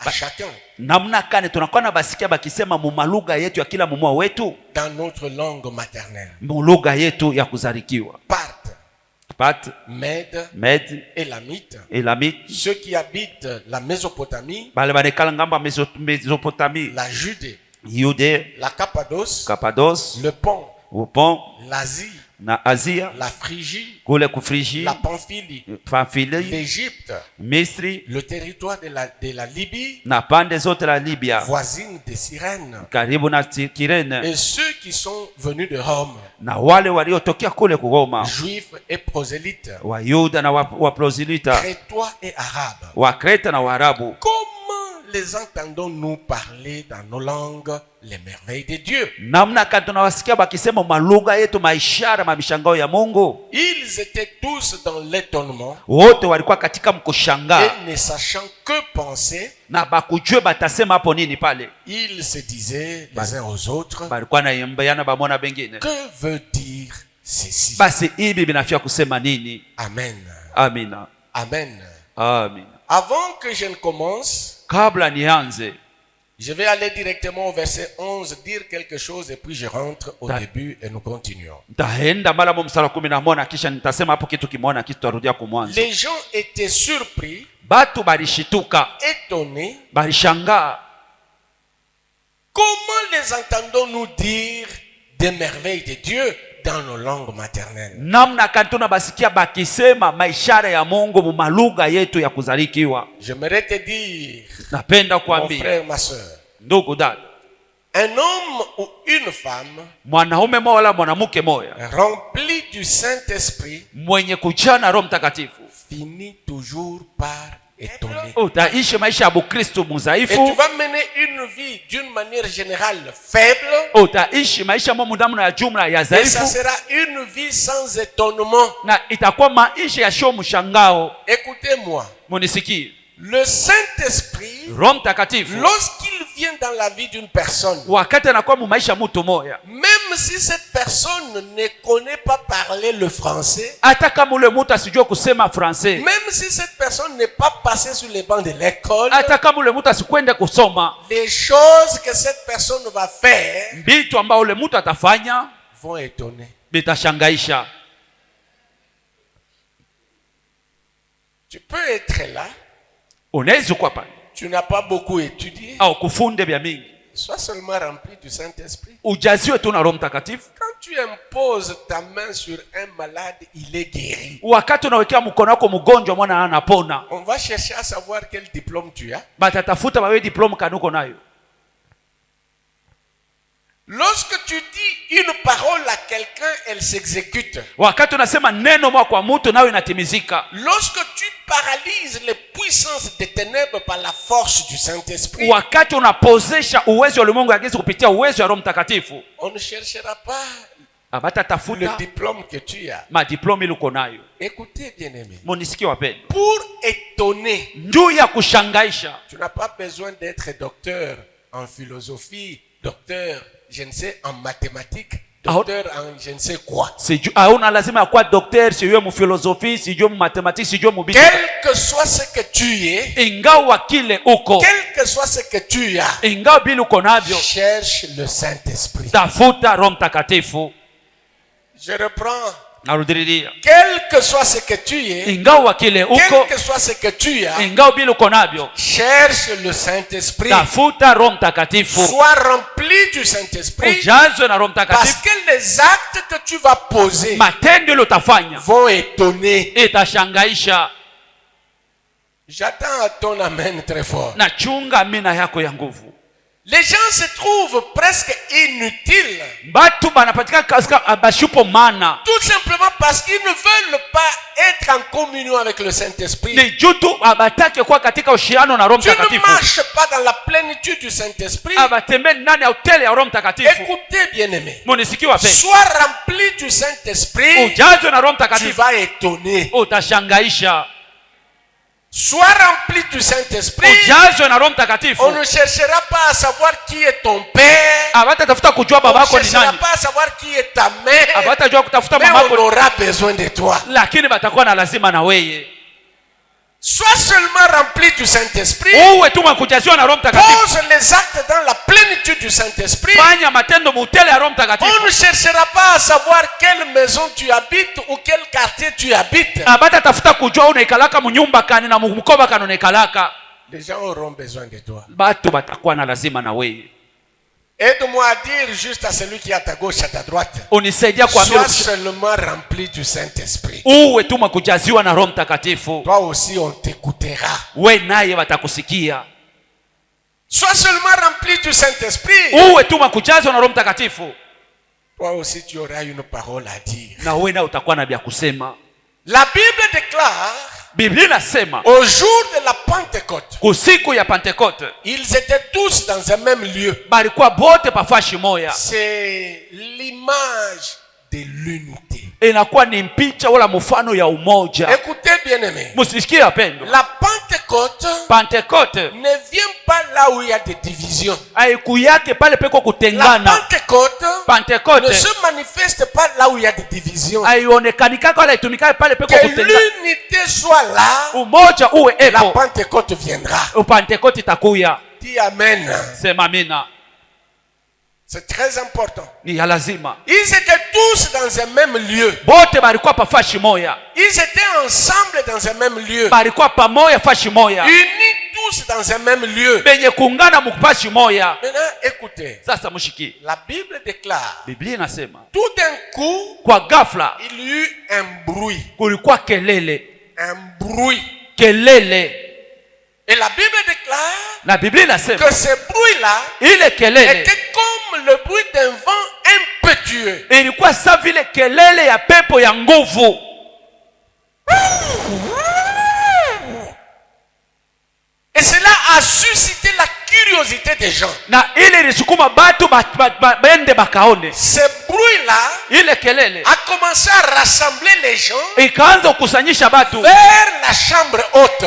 à chacun. Namna kani tunakuwa na basikia bakisema mu malugha yetu ya kila mmoja wetu, dans notre langue maternelle. mu lugha yetu ya kuzalikiwa. Parthe, Mède, Élamite, ceux qui habitent la Mésopotamie, bale banekala ngamba Mésopotamie, la Judée, la Cappadoce, le Pont, l'Asie, na Asia, la Phrygie, kule kufriji, la Pamphylie, l'Égypte, Misri, le territoire de la Libye, na pande zote la Libya, voisine de Cyrène, karibu na Kirene, et ceux qui sont venus de Rome, na wale waliotokea kule Roma, juifs et prosélytes, Wayuda na waproselita, crétois et arabes. Wakreta na Waarabu. Comment les entendons-nous parler dans nos langues les merveilles de Dieu? Namna kani tunawasikia bakisema malugha yetu maishara mabishangao ya Mungu. Ils étaient tous dans l'étonnement, Wote walikuwa katika mkushangaa, et ne sachant que penser, na bakujue batasema hapo nini pale. ils se disaient les uns aux autres, Balikuwa na yembeana bamona bengine, que veut dire ceci? basi hivi binafia kusema nini? Amen. Amina. Amen. Amina. Avant que je ne commence, Kabla nianze, je vais aller directement au verset 11, dire quelque chose, et puis je rentre au début et nous continuons. nitaenda mara mo mstari wa 11 kisha nitasema hapo kitu kimoja kisha tutarudia kwa mwanzo. Les gens étaient surpris, Batu balishituka, étonnés. balishangaa. Comment les entendons-nous dire des merveilles de Dieu dans nos langues maternelles? Namna kani tunabasikia bakisema maishara ya Mungu mu malugha yetu ya kuzalikiwa. J'aimerais te dire, Napenda mon kuambia frère, ma soeur, ndugu dada, un homme ou une femme mwanaume moja wala mwanamke moja rempli du Saint-Esprit mwenye kujana Roho Mtakatifu finit toujours par étonner. utaishi maisha ya Bukristo Et tu muzaifu, vas mener une vie d'une manière générale faible, utaishi maisha mo mudamuna ya jumla ya et ça dhaifu, sera une vie sans étonnement. na itakuwa maisha ya sio mshangao. Écoutez-moi, Munisikie, le Saint-Esprit, Roho Mtakatifu lorsqu'il vient dans la vie d'une personne, wakati anakuwa mu maisha mtu moja, même si cette personne ne connaît pas parler le français, hata kama ule mtu asijue kusema Francais, même si cette personne n'est pas passée sur les bancs de l'école, hata kama ule mtu asikwende kusoma, les choses que cette personne va faire vitu ambao ule mtu atafanya vont étonner. vitashangaisha. Tu peux être là, Unaweza kuwa pale tu n'as pas beaucoup étudié, au kufunde vya mingi, sois seulement rempli du Saint-Esprit. ujaziwe tu na Roho Mtakatifu. Quand tu imposes ta main sur un malade, il est guéri. Wakati unawekea mkono wako mgonjwa, mwana anapona. On va chercher à savoir quel diplôme tu as. Batatafuta wewe diploma kanuko nayo. Lorsque tu dis une parole à quelqu'un, elle s'exécute. Wakati unasema neno moja kwa mtu, nayo inatimizika. Lorsque tu paralyses les puissances des ténèbres par la force du Saint-Esprit, Wakati unapozesha uwezo wa ulimwengu agizi kupitia uwezo wa Roho Mtakatifu, on ne cherchera pas le abatatafuta diplôme que tu as. madiploma iliko nayo. Écoutez, bien-aimé, Munisikie wapendwa, pour étonner, juu ya kushangaisha, tu n'as pas besoin d'être docteur en philosophie, docteur, je ne sais, en mathématiques, docteur en je ne sais quoi. sijui hauna lazima kuwa daktari, sijui mu philosophie, sijui mu mathematics, sijui mu biology. Quel que soit ce que tu es, Ingawa kile uko, quel que soit ce que tu as, ingawa bila uko navyo, cherche le Saint-Esprit. tafuta Roho Mtakatifu. Je reprends. Narudiria, Quel que soit ce que tu es, ingawa kile uko, quel que soit ce que tu as, ingawa bila uko navyo, cherche le Saint-Esprit. tafuta Roho Mtakatifu. Sois rempli du Saint-Esprit, Ujazwe na Roho parce Mtakatifu. que les actes que tu vas poser Matendo ile utafanya vont étonner. itashangaisha. J'attends à ton amen très fort. Na chunga amina yako ya nguvu. Les gens se trouvent presque inutiles, Batu banapatika katika bashupo mana, tout simplement parce qu'ils ne veulent pas être en communion avec le Saint-Esprit. ni jutu abatake kuwa katika ushiriano na Roho Tu ne Mtakatifu. marches pas dans la plénitude du Saint-Esprit. Abatembe ndani ya hoteli ya Roho Mtakatifu. Écoutez, bien-aimé, Munisikie wapendwa, sois rempli du Saint-Esprit, ujazwe na Roho tu Mtakatifu, vas étonner. utashangaisha. Sois rempli du Saint-Esprit, Ujazwe na Roho Mtakatifu. on ne cherchera pas à savoir qui est ton père, Abatafuta kujua on baba ne yako ni cherchera nani, pas à savoir qui est ta mère, abatajua kutafuta mais mama on yako, aura besoin de toi. lakini batakuwa na lazima na weye. Sois seulement rempli du Saint-Esprit. Uwe tu mkujaziwa na Roho Mtakatifu. Pose les actes dans la plénitude du Saint-Esprit. Fanya matendo mutele ya Roho Mtakatifu. On ne cherchera pas à savoir quelle maison tu habites ou quel quartier tu habites. Abata tafuta kujua unaikalaka munyumba kani na mkoba kani unaikalaka. Les gens auront besoin de toi. Batu batakuwa na lazima na wewe. Aide-moi à dire juste à celui qui est à ta gauche, à ta droite. Unisaidia kuambia Sois seulement rempli du Saint-Esprit. uwe tu mkujaziwa na Roho Mtakatifu. Toi aussi on t'écoutera. We naye watakusikia. Sois seulement rempli du Saint-Esprit. Uwe tu mkujaziwa na Roho Mtakatifu. Toi aussi tu auras une parole à dire. Na wewe na utakuwa na vya kusema. La Bible déclare, Biblia inasema au jour de la Pentecôte, kusiku ya Pentekote ils étaient tous dans un même lieu. balikuwa bote pafashi moya. C'est l'image de l'unité. Inakuwa ni mpicha wala mfano ya umoja. Écoutez bien aimé. Msisikie wapendo. La Pentecôte Pentekote ne vient pas là où il y a des divisions. haikuyake pale peko La kutengana. Pentecôte ne Pentekote se manifeste pas là où il y a des divisions. haionekani kaka wala itumikae pale peko Que kutengana. l'unité soit là, Umoja uwe la epo. Pentecôte viendra. Pentekote itakuya. Dis amen. Sema amina. C'est très important. Ni ya lazima. Ils étaient tous dans un même lieu. Bote balikuwa pafashi moya. Ils étaient ensemble dans un même lieu. Balikuwa pamoja fashi moya. Unis tous dans un même lieu. Benye kuungana mupashi moya. Maintenant, écoutez. Sasa mshiki. La Bible déclare, Biblia inasema tout d'un coup, kwa ghafla il y eut un bruit. kulikuwa kelele. Un bruit. Kelele. Et la Bible déclare Na Biblia inasema que ce bruit-là ile kelele était comme le bruit d'un vent impétueux. ilikuwa sa vile kelele ya pepo ya nguvu. Et cela a suscité la curiosité des gens. Na ile ilisukuma batu bende bakaone. Ce bruit-là Ile kelele a commencé à rassembler les gens ikaanza kukusanyisha batu vers la chambre haute.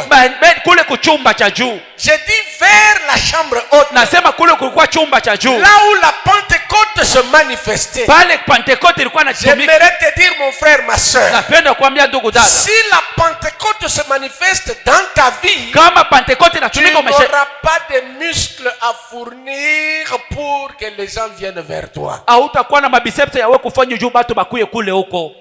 kule kuchumba cha juu. J'ai dit vers la chambre haute. Nasema kule kulikuwa chumba cha juu. Là où la Pentecôte se manifestait. Pale Pentekote ilikuwa inatumika. J'aimerais te dire mon frère, ma soeur. Napenda kuambia ndugu dada. Si la Pentecôte se manifeste dans ta vie, Kama Pentekote tu inatumika n'auras pas de muscles à fournir pour que les gens viennent vers toi. hautakuwa na mabisepsa yawe kufanya juu batu bakuye kule huko.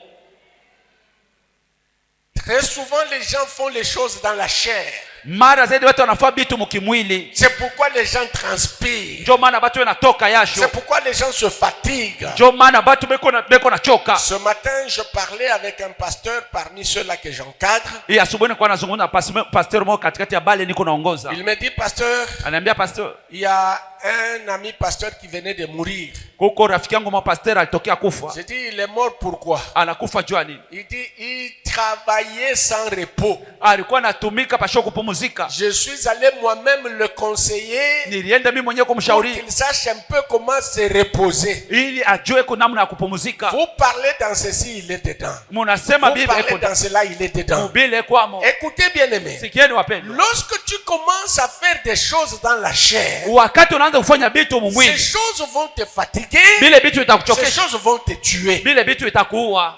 Très souvent, les gens font les choses dans la chair. Mara zaidi watu wanafaa bitu mukimwili. C'est pourquoi les gens transpirent. Ndio maana batu wanatoka yasho. C'est pourquoi les gens se fatiguent. Ndio maana batu beko na choka. Ce matin, je parlais avec un pasteur parmi ceux-là que j'encadre. Hii asubuhi nilikuwa nazungumza na pastor mmoja katikati ya bale niko naongoza. Il me dit, pasteur, Ananiambia pastor, il y a un ami pasteur qui venait de mourir. kuko rafiki yangu mwa pastor alitokea kufa. J'ai dit, il est mort pourquoi? Anakufa jua nini? Il dit, il travaillait sans repos. Alikuwa anatumika pasho kupumzika. Je suis allé moi-même le conseiller Nilienda mimi mwenyewe pour kumshauri qu'il sache un peu comment se reposer. ili ajue kuna namna ya kupumzika. Vous parlez dans ceci, il est dedans. Munasema Vous Biblia parlez iko dans cela, il est dedans. Biblia kwamo. Écoutez bien aimé. Sikieni wapendwa. Lorsque tu commences à faire des choses dans la chair, Wakati unaanza kufanya vitu ces mumwili, choses vont te fatiguer, bile vitu ces itakuchokesha, choses vont te tuer. bile vitu itakuua.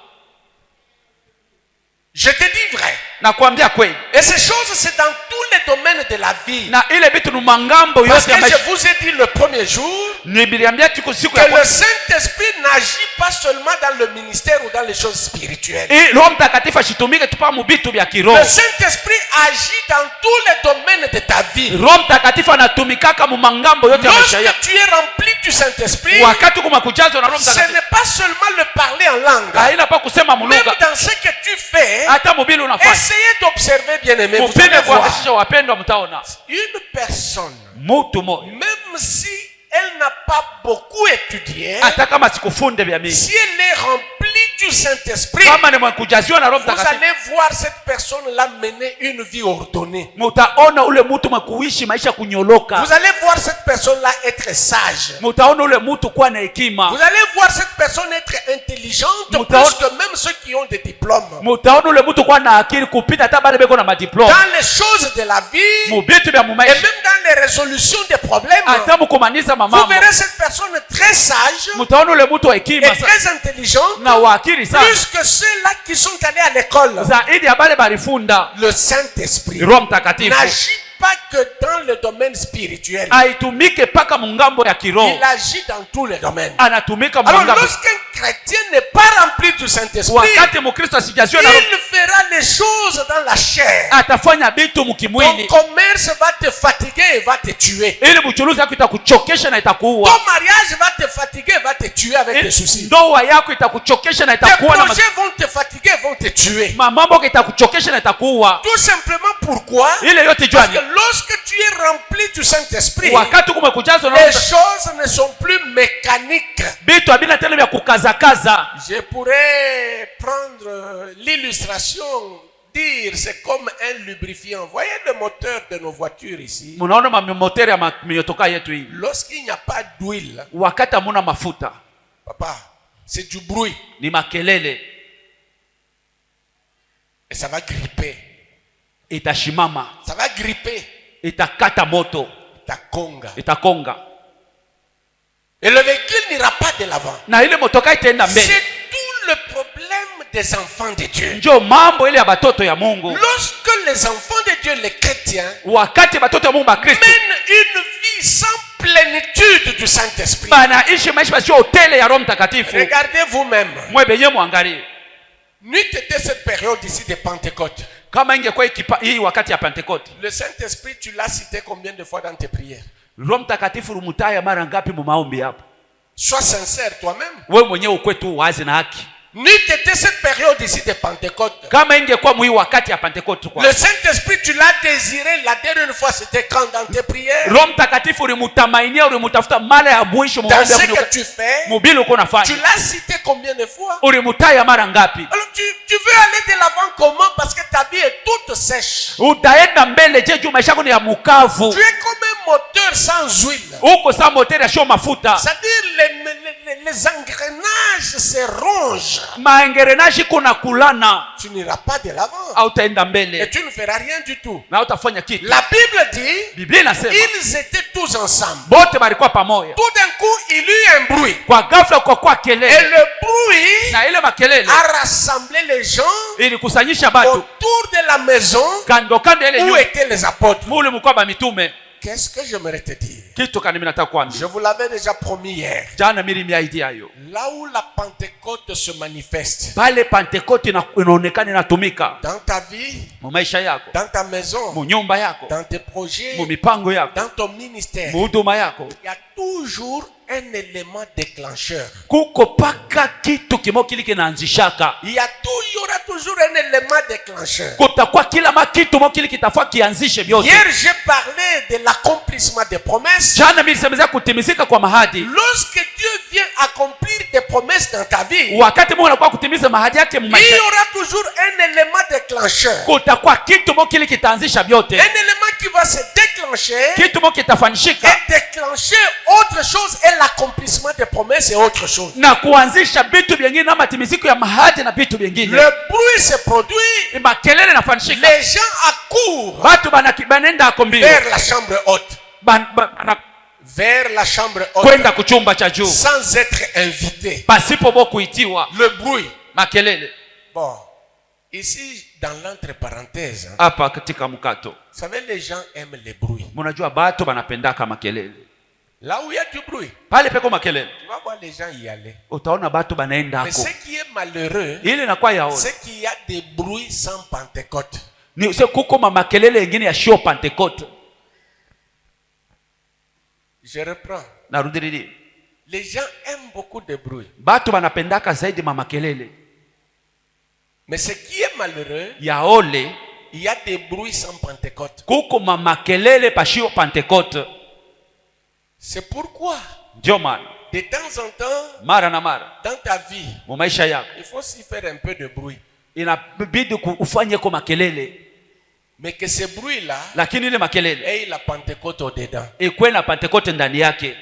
Je te dis vrai. Nakwambia kweli. Et ces choses, c'est dans tous les domaines de la vie. Na ile vitu ni mangambo Parce yote ya que je maisha. vous ai dit le premier jour Niliambia tuko siku que ya le Saint-Esprit n'agit pas seulement dans le ministère ou dans les choses spirituelles. Roho Mtakatifu ashitumike tupa mu vitu vya kiroho. Le Saint-Esprit agit dans tous les domaines de ta vie. Roho Mtakatifu anatumikaka mu mangambo yote ya maisha Lorsque yako. tu es rempli du Saint-Esprit, Wakati kuma kujazwa na Roho ce Mtakatifu, n'est pas seulement le parler en langue. haina pa kusema Même mulugha. dans ce que tu fais, Hata mubili unafanya. essayez d'observer bien aimé. Vous Mupende allez voir. kuangaisha wapendwa mtaona. Une personne, Mutu moja. même si elle n'a pas beaucoup étudié, Hata kama sikufunde vya mingi. si elle est remplie du Saint-Esprit, Kama ni mkujaziwa na Roho vous Mtakatifu, allez voir cette personne-là mener une vie ordonnée. mutaona ule mtu mkuishi maisha kunyoloka. Vous allez voir cette personne-là être sage. Mutaona ule mtu kuwa na hekima. Vous allez voir cette personne être intelligente plus que même ceux qui ont des diplômes. Mutaona ule mtu kuwa na akili kupita hata bale beko na madiploma. Dans les choses de la vie Mubitu vya et mumaisha. même dans les résolutions des problèmes, Hata mkumaniza vous mamambo. verrez cette personne très sage Mutaona ule mtu wa et hekima très intelligente na hawaakili sana plus que ceux-là qui sont allés à l'école. zaidi ya bale balifunda. Le Saint-Esprit Roho Mtakatifu n'agit pas que dans le domaine spirituel. aitumike paka mungambo ya kiroho, Il agit dans tous les domaines. anatumika Alors mungambo. lorsqu'un chrétien n'est pas rempli du Saint-Esprit, Wakati mukristo asijazwe na Roho, il fera les choses dans la chair. atafanya vitu Ton mukimwili, commerce va te fatiguer et va te tuer. ili buchuruzi yako itakuchokesha na itakuua. Ton mariage va te fatiguer et va te tuer avec des soucis. Ndoa yako itakuchokesha na Tes itakuua na projets vont te fatiguer et vont te tuer. mambo yako itakuchokesha na itakuua. Tout simplement pourquoi? Ile yote Parce que jwani, lorsque tu es rempli du Saint-Esprit, wakati kumekujazwa na les Roho, choses ne sont plus mécaniques. vitu havina tena vya kukazakaza. Je pourrais prendre l'illustration, dire c'est comme un lubrifiant. Voyez le moteur de nos voitures ici. Munaona mamoteri ya miotoka yetu hii, Lorsqu'il n'y a pas d'huile, wakati hamuna mafuta papa, c'est du bruit ni makelele, et ça va gripper. itashimama, Ça va gripper itakata moto, ta conga. itakonga, Et le véhicule n'ira pas de l'avant. na ile motoka itaenda mbele. C'est tout le problème des enfants de Dieu. Njo mambo ile ya batoto ya Mungu. Lorsque les enfants de Dieu, les chrétiens, Wakati batoto ya Mungu ba Kristo mènent une vie sans plénitude du Saint-Esprit. banaishi maisha basio hotele ya Roho Mtakatifu, Regardez vous-même. mwe benye muangalie. N'eût été cette période ici de Pentecôte. Kama ingekuwa hii wakati ya Pentekote, Le Saint-Esprit, tu l'as cité combien de fois dans tes prières? Roho Mtakatifu rumutaya mara ngapi mu maombi hapo? Sois sincère toi-même. Wewe mwenyewe ukwe tu wazi na haki. N'eût été cette période ici de Pentecôte. Kama ingekuwa mu hii wakati ya Pentekote kwa Le Saint-Esprit, tu l'as désiré la dernière fois, c'était quand dans tes prières? Roho Mtakatifu ulimutamainia, ulimutafuta mara ya mwisho mu Dans maombi ce yako, que tu fais, mubili uko tu nafanya, l'as cité combien de fois? ulimutaya mara ngapi? Alors tu veux aller de l'avant comment? Parce que ta vie est toute sèche. Utaenda mbele je juu maisha yako ni ya mukavu, Tu es comme un moteur sans huile. uko saa moteri asio mafuta, C'est-à-dire les engrenages se rongent. maengerenaji kuna kulana, Tu n'iras pas de l'avant. hautaenda Et mbele tu ne feras rien du tout. na hautafanya kitu. La Bible dit, Biblia inasema ils étaient tous ensemble. bote balikuwa pamoja, Tout d'un coup, il y eut un bruit. kwa ghafla kwa Et kelele, le bruit na ile makelele a rassemblé les gens ilikusanyisha batu autour de la maison kando kando ile où nyumba étaient les apôtres. mule mkoa ba mitume. Qu'est-ce que j'aimerais te dire? Kitu kani mimi nataka Je kuambia, vous l'avais déjà promis hier. jana mimi nimeahidi hayo. Là où la Pentecôte se manifeste, Pale Pentekote inaonekana inatumika dans ta vie, mu maisha yako, dans ta maison, mu nyumba yako, dans tes projets, mu mipango yako, dans ton ministère, mu huduma yako, il y a toujours un élément déclencheur. kuko paka kitu kimo kili kinaanzishaka. Il y aura toujours un élément déclencheur. Kutakuwa kila kitu mo kili kitafaa kianzishe vyote. Hier, j'ai parlé de l'accomplissement des promesses. Jana mimi nisemezea kutimizika kwa mahadi. Lorsque Dieu vient accomplir des promesses dans ta vie, Wakati Mungu anakuwa kutimiza mahadi yake il y maisha, aura toujours un élément déclencheur. kutakuwa kitu mo kili kitaanzisha vyote. Un élément qui va se déclencher Kitu mo kitafanyishika et déclencher autre chose et l'accomplissement des promesses et autre chose. na kuanzisha vitu vingine na matimiziko ya mahadi na vitu vingine. Le bruit se produit, Makelele nafanyishika, les gens accourent watu banenda ako mbio vers la chambre haute, vers la chambre haute, kwenda kuchumba cha juu sans être invités. pasipo bo kuitiwa. Le bruit. Makelele Bon, ici, dans l'entre parenthèses, hapa katika mkato, vous savez, les gens aiment les bruits. mnajua batu banapendaka makelele. Là où il y a du bruit, Pale peko makelele, tu vas voir les gens y aller. utaona batu banaenda Mais ako. ce qui est malheureux, Ile inakuwa yaona c'est qu'il y a des bruits sans Pentecôte. ni se kuko makelele yengine ya shio Pentekote. Je reprends. Narudiriri, Les gens aiment beaucoup de bruit. batu banapendaka zaidi makelele Mais ce qui est malheureux, ya ole, il y a des bruits sans Pentecôte. kuko makelele pa shio Pentekote. C'est pourquoi, Ndio maana de temps en temps, mara na mara dans ta vie, mu maisha yako il faut s'y faire un peu de bruit. inabidi ufanye kwa makelele, Mais que ce bruit-là lakini ile makelele ait la Pentecôte au-dedans. ikwe na Pentekote ndani yake.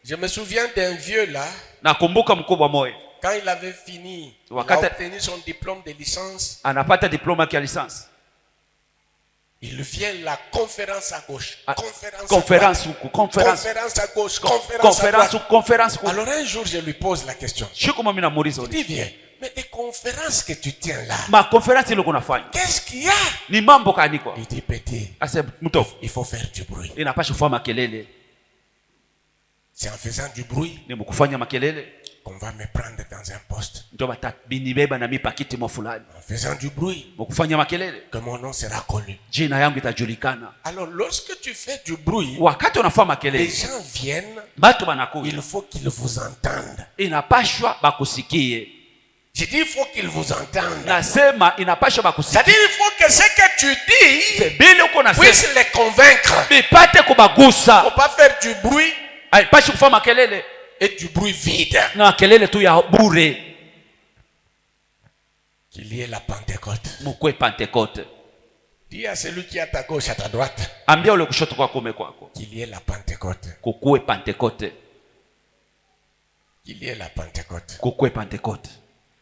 Je me souviens d'un vieux là, Nakumbuka mkubwa moyo quand il avait fini, il a Wakati- obtenu son diplôme de licence. anapata diploma ya lisansi, Il vient la conférence à gauche, conférence huku, conférence à gauche, conférence à droite. conférence huku. Alors un jour, je lui pose la question. Siku mimi namuuliza, Je dis, viens, mais les conférences que tu tiens là, ma conférence ile kunafanya qu'est-ce qu'il y a? ni mambo gani kwa? Il dit, petit, Ase mtofu il faut faire du bruit. inapaswa kufanya makelele. C'est en faisant du bruit Ni mkufanya makelele qu'on va me prendre dans un poste. ndio batabinibeba na mipakiti mo fulani. En faisant du bruit Mkufanya makelele que mon nom sera connu. jina yangu itajulikana. Alors lorsque tu fais du bruit, Wakati unafanya les makelele gens viennent, batu banakuja, il faut qu'ils vous entendent. inapashwa bakusikie. J'ai dit, il faut qu'ils vous entendent. Nasema inapashwa bakusikie. C'est-à-dire, il faut que ce que tu dis Bile uko nasema puisse les convaincre. bipate Il ne kubagusa. faut pas faire du bruit Haipashi kufanya makelele et du bruit vide. na kelele tu ya bure. Qu'il y ait la Pentecôte. Mkwe Pentekote. Dis à celui qui est à ta gauche, à ta droite, Ambia ule kushoto kwa kume kwako qu'il y ait la Pentecôte. kukue Pentekote. Qu'il y ait la Pentecôte. Kukue Pentekote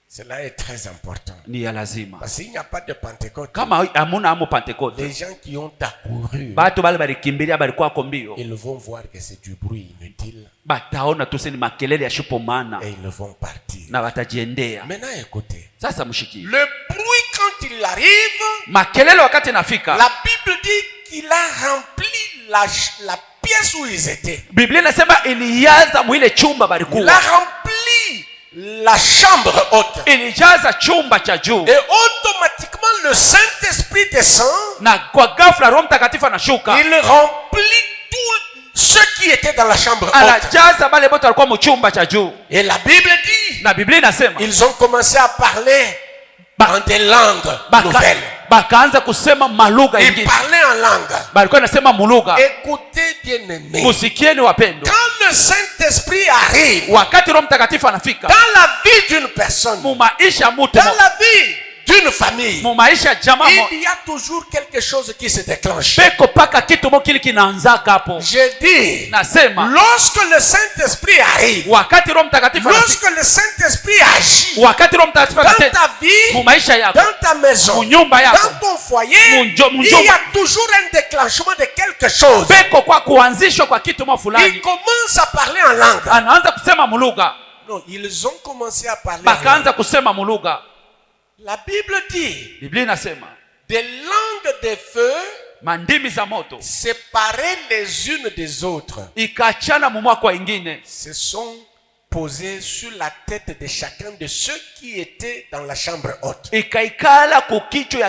Cela est très important. ni ya lazima. Parce qu'il n'y a pas de Pentecôte. Kama hamuna amo Pentekote, Les gens qui ont accouru, batu bale balikimbilia balikuwa mbio, ils vont voir que c'est du bruit inutile bataona tu ni makelele ya shupo maana et ils vont partir. na watajiendea. Maintenant, écoutez. Sasa mshiki, Le bruit, quand il arrive, makelele wakati nafika, la Bible dit qu'il a rempli la pièce où ils étaient. Biblia inasema ilijaza mwile chumba Il a balikuwa, rempli la chambre haute. ilijaza chumba cha juu, Et automatiquement, le Saint-Esprit descend. na kwa ghafla Roho Mtakatifu anashuka, Il remplit tous ceux qui étaient dans la chambre haute. anajaza bale bote walikuwa mchumba cha juu. Et la Bible dit, Na Biblia inasema ils ont commencé à parler en des langues nouvelles. bakaanza kusema malugha Ils ingine, parlaient en langue. balikuwa nasema mulugha. Écoutez, bien-aimés. Musikieni wapendwa, Quand le Saint-Esprit arrive wakati Roho Mtakatifu anafika dans la vie d'une personne, mu maisha ya mtu, dans la vie d'une famille, mu maisha ya jamaa, il y a toujours quelque chose qui se déclenche. peko paka kitu mo kile kinaanzaka hapo. Je dis, Nasema lorsque le Saint-Esprit arrive, wakati Roho Mtakatifu anafika, lorsque le Saint-Esprit agit wakati Roho Mtakatifu dans anatenda ta vie, mu maisha yako, dans ta maison, mu nyumba yako, dans ton foyer, mu il y a toujours un déclenchement de quelque chose. peko kwa kuanzishwa kwa kitu mo Ils fulani, commencent à parler en langue. anaanza kusema mulugha, Non, ils ont commencé à parler en langue. bakaanza kusema mulugha. La Bible dit, Biblia inasema des langues de feu mandimi za moto séparées les unes des autres ikaachana mumwa kwa ingine, se sont posées sur la tête de chacun de ceux qui étaient dans la chambre haute. ikaikala kukichwa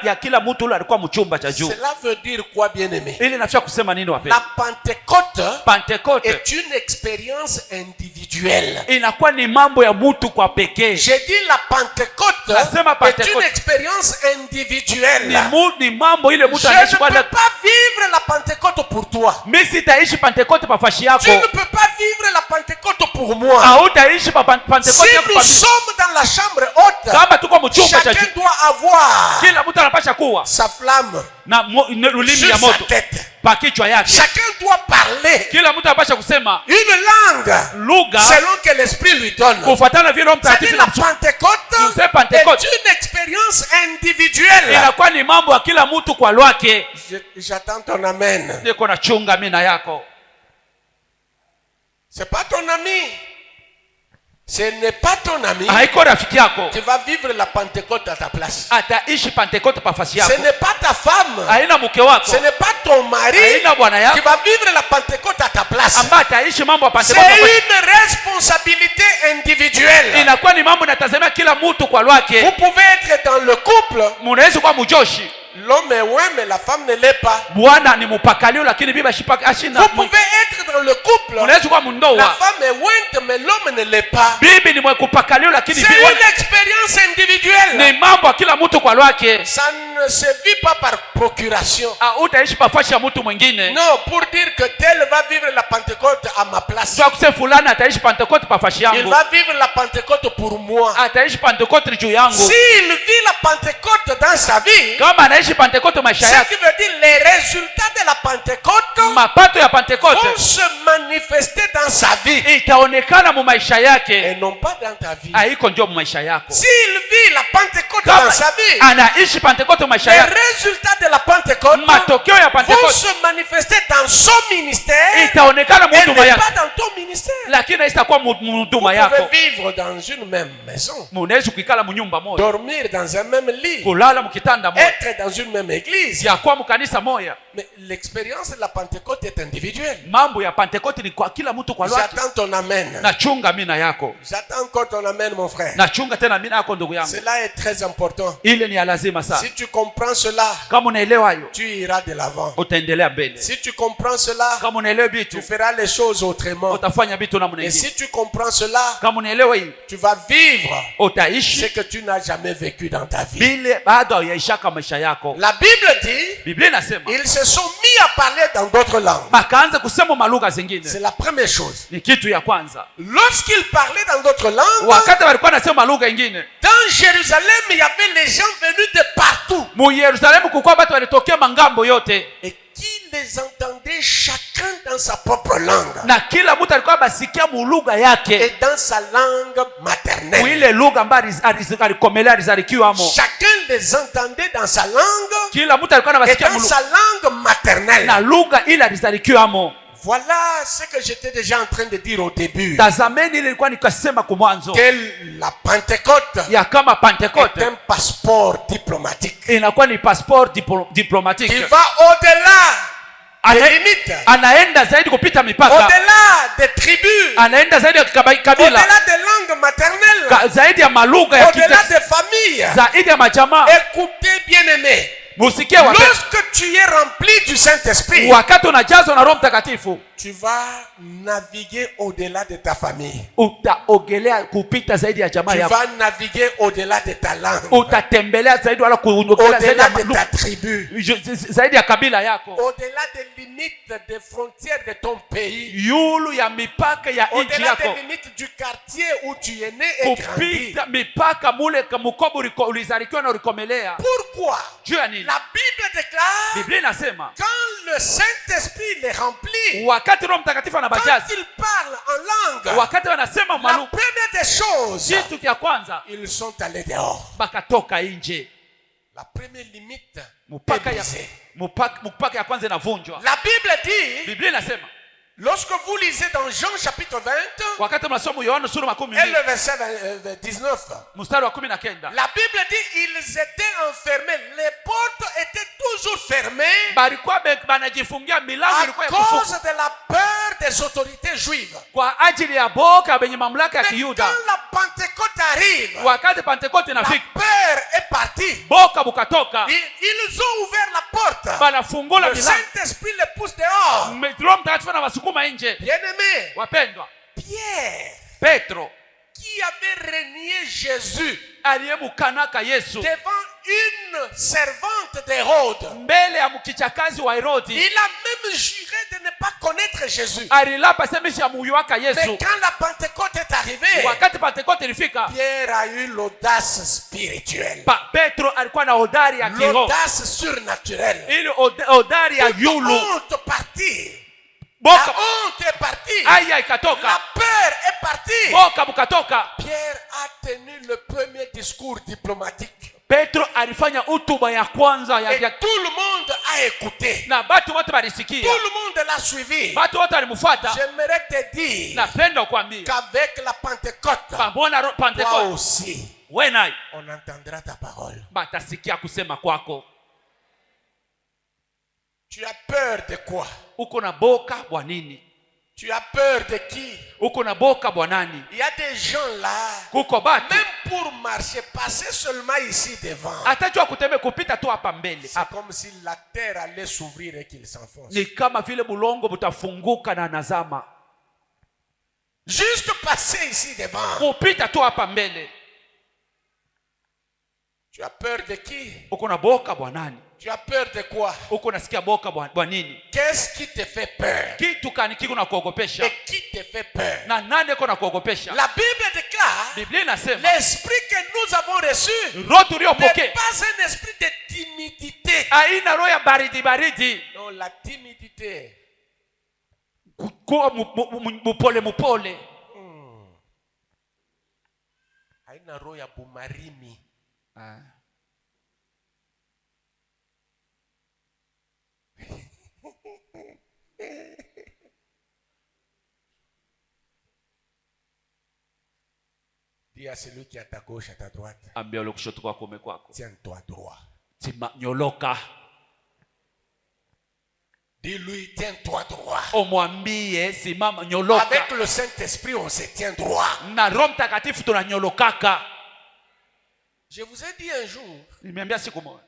ya kila mtu ule alikuwa mchumba cha juu. Cela veut dire quoi, bien-aimé? Ili nafia kusema nini wapendwa? La Pentecôte Pentekote est une expérience individuelle. inakuwa ni mambo ya mtu kwa pekee. J'ai dit la Pentecôte Nasema est Pentecôte une expérience individuelle. ni mambo ile Je mtu ne anaishi kwa peux pas vivre la Pentecôte pour toi. mimi sitaishi Pentekote pa fashi Tu yako, ne peux pas vivre la Pentecôte pour moi. hautaishi pa Pentekote Si yako. nous sommes dans la chambre haute, Kama tuko mchumba cha chacun juu, doit avoir kila mtu anapasha kuwa sa flamme na ulimi sur ya sa moto tête. pa kichwa yake. Chacun doit parler Kila mtu anapasha kusema une langue lugha selon que l'Esprit lui donne. kufuatana vile Roho C'est-à-dire Mtakatifu la Pentecôte sais, Pentecôte. est une expérience individuelle. inakuwa ni mambo ya kila mtu kwa lwake. J'attends ton amen. Niko na chunga mimi na yako, C'est pas ton ami. Ce n'est pas ton ami haiko rafiki yako qui va vivre la Pentecôte à ta place. ataishi Pentekote pa fasi yako, Ce n'est pas ta femme. haina mke wako, Ce n'est pas ton mari haina bwana qui yako va vivre la Pentecôte à ta place. ambaye ataishi mambo ya C'est Pentekote. une responsabilité individuelle. Inakuwa ni mambo inatazamia kila mtu kwa lwake. Vous pouvez être dans le couple, Munaweza kuwa mjoshi, l'homme est loin mais la femme ne l'est pas. bwana ni mupakalio lakini bibi ashina. Vous pouvez être dans le couple, Munaweza kuwa la mundoa, femme est loin mais l'homme ne l'est pas. bibi ni mkupakalio lakini C'est une expérience individuelle. ni mambo ya kila mtu kwa lwake. Ça ne se vit pas par procuration. Utaishi pa fashi ya mtu mwingine. Non, pour dire que tel va vivre la Pentecôte à ma place. Sio kusema fulani ataishi Pentekote pa fashi Il yangu, va vivre la Pentecôte pour moi. ataishi Pentekote juu yangu. S'il vit la Pentecôte dans sa vie, Kama anaishi Pentekote maisha ce yake, qui veut dire les résultats de la Pentecôte mapato ya Pentekote vont se manifester dans sa vie itaonekana mu maisha et yake, non pas dans ta vie. haiko ndio mu maisha yako. S'il vit la Pentecôte Kama dans sa vie, anaishi Pentekoste mu maisha les yake, résultats de la Pentecôte matokeo ya vont Pentekoste se manifester dans son ministère itaonekana mu et huduma n'est yako, pas dans ton ministère. lakini haitakuwa mu Vous huduma yako. pouvez vivre dans une même maison, Munaweza kuikala mu nyumba moja, dormir dans un même lit, kulala mu kitanda moja, être dans une même église. ya kuwa mu kanisa moja. Mais l'expérience de la Pentecôte est individuelle. Mambo ya Pentekoste ni kwa kila mtu kwa lwake. J'attends ton amen. Nachunga mina yako, J'attends encore ton amen, mon frère. nachunga tena mina yako ndugu yangu. Cela est très important. Ile ni ya lazima sana. Si tu comprends cela, Kama unaelewa hiyo, tu iras de l'avant. utaendelea mbele. Si tu comprends cela, Kama unaelewa tu vitu, feras les choses autrement. utafanya vitu namna Et nyingine. si tu comprends cela, Kama unaelewa hii, tu vas vivre ce utaishi que tu n'as jamais vécu dans ta vie. vile bado hauyaishaka maisha yako. La Bible dit, Biblia inasema ils se sont mis à parler dans d'autres langues. bakaanza kusema malugha C'est zingine. la première chose. Ni kitu ya kwanza. Lorsqu'ils parlaient dans d'autres langues, Wakati walikuwa nasema lugha ingine, dans Jérusalem, il y avait les gens venus de partout mu Yerusalemu kulikuwa watu walitokea mangambo yote, et qui les entendaient chacun dans sa propre langue na kila mtu alikuwa basikia mu lugha yake, et dans sa langue maternelle. mwile lugha ambayo alikomelea alizalikiwa amo. Chacun les entendait dans sa langue Kila mtu alikuwa et anasikia dans sa langue maternelle. na lugha ile alizalikiwa amo. Voilà ce que j'étais déjà en train de dire au début. Tazameni ile ilikuwa nikasema kwa mwanzo Que la Pentecôte ya kama est Pentekoste un passeport diplomatique inakuwa ni passport qui diplomatique. va au-delà des Ana- limites, anaenda zaidi kupita mipaka, au-delà des tribus, anaenda zaidi ya kabila, au-delà des langues maternelles, zaidi ya malugha ya au-delà kike, des familles. zaidi ya majamaa. Écoutez, bien-aimés, Musikie wape, lorsque tu es rempli du Saint-Esprit, wakati unajazwa na Roho Mtakatifu tu vas naviguer au-delà de ta famille. utaogelea kupita zaidi ya jamaa Tu yako, vas naviguer au-delà de ta langue, utatembelea zaidi wala kuogelea zaidi au-delà ya de malugha, ta tribu, zaidi ya kabila yako, au-delà des limites, des frontières de ton pays, yulu ya mipaka ya nchi au-delà yako, des limites du quartier où tu es né et grandi. kupita mipaka mule mukobo ulizalikiwa na ulikomelea. Pourquoi? Juu ya nini? La Bible déclare, Biblia inasema quand le Saint-Esprit les remplit, wakati Roho Mtakatifu quand anabajaza, ils parlent en langue, wakati wanasema la malugha, première des choses, kitu cha kwanza ils sont allés dehors. bakatoka nje. La première limite est Mpaka ya brisée. mpaka ya kwanza inavunjwa. La Bible dit, Biblia inasema lorsque vous lisez dans Jean chapitre 20 wakati mnasoma Yohana sura makumi et mbili le verset 19, mstari wa 19, la Bible dit ils étaient enfermés. Les portes étaient toujours fermées balikuwa banajifungia, milango à ilikuwa ya cause kufunga de la peur des autorités juives. kwa ajili ya boka benye mamlaka ya Mais Kiyuda. quand la Pentecôte arrive, Wakati Pentekoste la inafika, peur est partie. boka bukatoka, Ils ont ouvert la porte. banafungula Le milango, Saint-Esprit les pousse dehors. Roho Mtakatifu anawasukuma nje. Bien-aimés, Wapendwa, Pierre, Petro qui avait renié Jésus aliyemukanaka Yesu devant une servante d'Hérode, mbele ya mkichakazi wa Herodi, il a même juré de ne pas connaître Jésus. alilapa semeshi ya muyuaka Mais Yesu. quand la Pentecôte est arrivée, Wakati Pentekoste ilifika, Pierre a eu l'audace spirituelle, Petro alikuwa na hodari ya kiroho, l'audace surnaturelle. ili hodari ya Toute yulu. honte partie. La Boka honte est partie. aya La ikatoka, peur est partie. boka bukatoka. Pierre a tenu le premier discours diplomatique. Petro alifanya hutuba ya kwanza Et ya tout le monde a écouté. na batu wote Tout balisikia, le monde l'a suivi. batu wote walimfuata. J'aimerais te dire Napenda kukwambia qu'avec la Pentecôte, pamoja na toi Pentekoste, aussi, wewe naye on entendra ta parole. batasikia kusema kwako. Tu as peur de quoi? Uko na boka bwa nini? Tu as peur de qui? Uko na boka bwa nani? Il y a des gens là, Kuko batu même pour marcher, passer seulement ici devant, atajua kutembea kupita tu hapa mbele. c'est comme si la terre allait s'ouvrir et qu'il s'enfonce. Ni kama vile bulongo butafunguka na nazama. Juste passer ici devant. Kupita tu hapa mbele. Tu as peur de qui? Uko na boka bwa nani? Tu as peur de quoi? Uko nasikia boka bwa nini? Qu'est-ce qui te fait peur? Kitu kani kiko na kuogopesha? Et qui te fait peur? Na nani iko na kuogopesha? La Bible déclare, Biblia inasema l'esprit que nous avons reçu roho n'est tuliyopokea pas un esprit de timidité. haina roho ya baridi baridi, Non, la timidité, kuwa mupole. Haina roho ya bumarimi. Dis à celui qui est à ta gauche, à ta droite. Ambia ule kushoto kwako umekwako. Tiens-toi droit. Nyoloka. Dis-lui, tiens-toi droit. Omwambie simama nyoloka. Avec le Saint-Esprit, on se tient droit. Na Roho Mtakatifu tunanyolokaka. Je vous ai dit un jour. Nimeambia siku moja.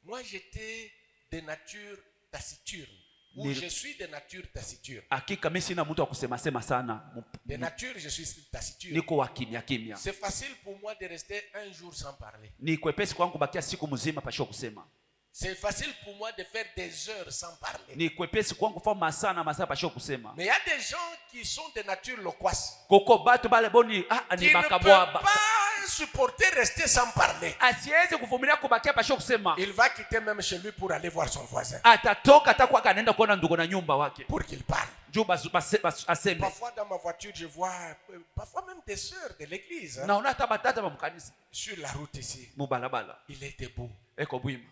Moi j'étais de nature taciturne. Ou je suis de nature taciturne. Hakika mimi sina mtu wa kusema sema sana. De nature je suis taciturne. Niko wa kimya kimya. C'est facile pour moi de rester un jour sans parler. Ni kwepesi kwangu bakia siku mzima pasho kusema. C'est facile pour moi de faire des heures sans parler. Ni kwepesi kwangu fa masana masaa pasho kusema. Mais il y a des gens qui sont de nature loquace. Koko batu bale boni ni bakabwa. Ne peut pas supporter rester sans parler. Asiweze kuvumilia kubakia pasho kusema. Il va quitter même chez lui pour aller voir son voisin. Atatoka atakuwa kanaenda kuona ndugu na nyumba wake. Pour qu'il parle. Aseme. Parfois dans ma voiture je vois parfois même des sœurs de l'église. Na unata batata ba mkanisa. Sur la route ici. Mubalabala. Il est debout. Eko bwima.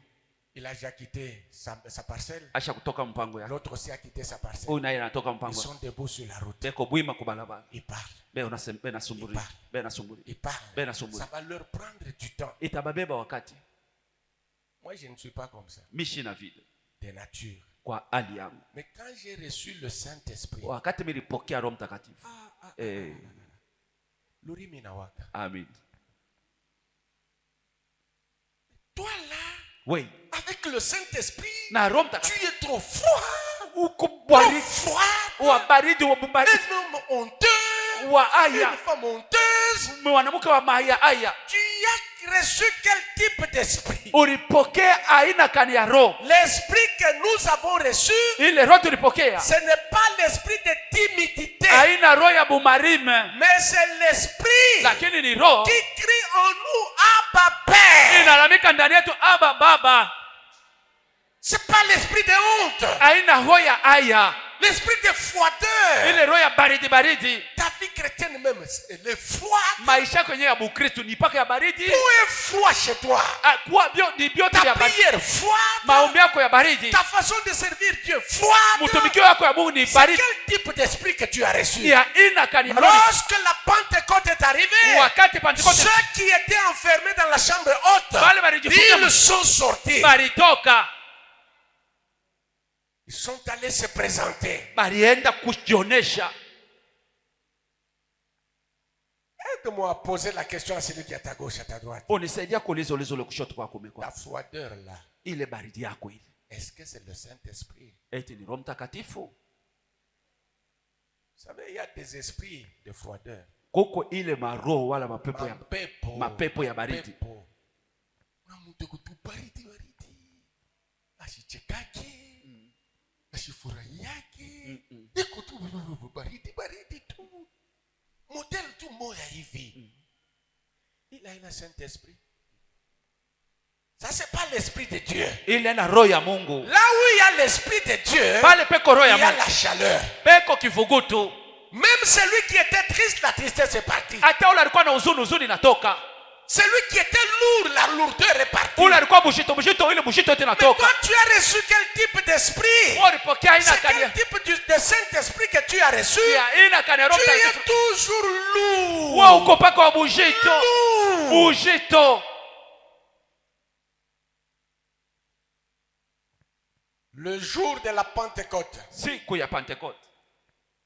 Il a déjà quitté sa parcelle. Asha kutoka mpango yake. L'autre aussi a quitté sa parcelle. Huyu naye anatoka mpango. Ils sont debout sur la route. Eko bwima kubalabala. Il parle. Il parle. Ça va leur prendre du temps. Itababeba wakati. Moi je ne suis pas comme ça. Mishi na vile. De nature. Kwa hali yangu. Mais quand j'ai reçu le Saint-Esprit. Wakati nilipokea Roho Mtakatifu. Lurimi na waka. Amen. Toi là. Oui. Avec le Saint-Esprit. Na Roho Mtakatifu. Tu es trop froid. Uko baridi. Trop froid. Wa baridi wa baridi. Un homme honteux. Wa aya. Une femme honteuse. Mwanamke wa maya aya. Tu as reçu quel type d'esprit? Ulipokea aina kani ya roho. L'esprit que nous avons reçu. Ile roho tulipokea. Ce n'est pas l'esprit de timidité. Aina roho ya bumarime. Mais c'est l'esprit. Lakini ni roho. Qui crie en nous Abba Père. Inalamika ndani yetu Abba Baba. C'est pas l'esprit de honte. Aina roho ya aya. L'esprit de froideur. Ile roho ya baridi baridi. Ta vie chrétienne même, elle est froide. Maisha kwenye ya Bukristo ni paka ya baridi. Tout est froid chez toi. Kwa ni biote ya baridi. Ta prière froide. Maombi yako ya baridi. Ta façon de servir Dieu froide. Mutumikio yako ya Mungu ni baridi. C'est quel type d'esprit que tu as reçu? Ni aina kani ya roho. Lorsque la Pentecôte est arrivée, wakati Pentecôte, ceux qui étaient enfermés dans la chambre haute, ils sont sortis. Baritoka. Ils sont allés se présenter. Barienda kujionesha. Aide-moi à poser la question à celui qui est à ta gauche, à ta droite. Unisaidia kuuliza ulizo le kushoto kwako umekwa. La froideur là. Ile baridi yako ile. Est-ce que c'est le Saint-Esprit? Eti ni Roho Mtakatifu. Vous savez, il y a des esprits de froideur. Koko ile maroho wala mapepo ya baridi. Na mtu kutubaridi baridi. Ashichekake. Ashifurahiake. Iko tu baridi baridi tu. Modèle tu moya hivi. Il a un Saint-Esprit. Ça c'est pas l'esprit de Dieu. Il est la roho ya Mungu. Là où il y a l'esprit de Dieu, pale peko roho ya Mungu. Il y a la chaleur. Peko kivugutu. Même celui qui était triste, la tristesse est partie. Hata ule alikuwa na huzuni natoka. Celui qui était lourd, la lourdeur est partie. Ule alikuwa bushito ile bushito yote natoka. Mais toi tu as reçu quel type d'esprit? C'est quel type de Saint-Esprit que tu as reçu? Tu es toujours lourd. Wewe uko paka wa bushito. Bushito. Le jour de la Pentecôte. Siku ya Pentecôte.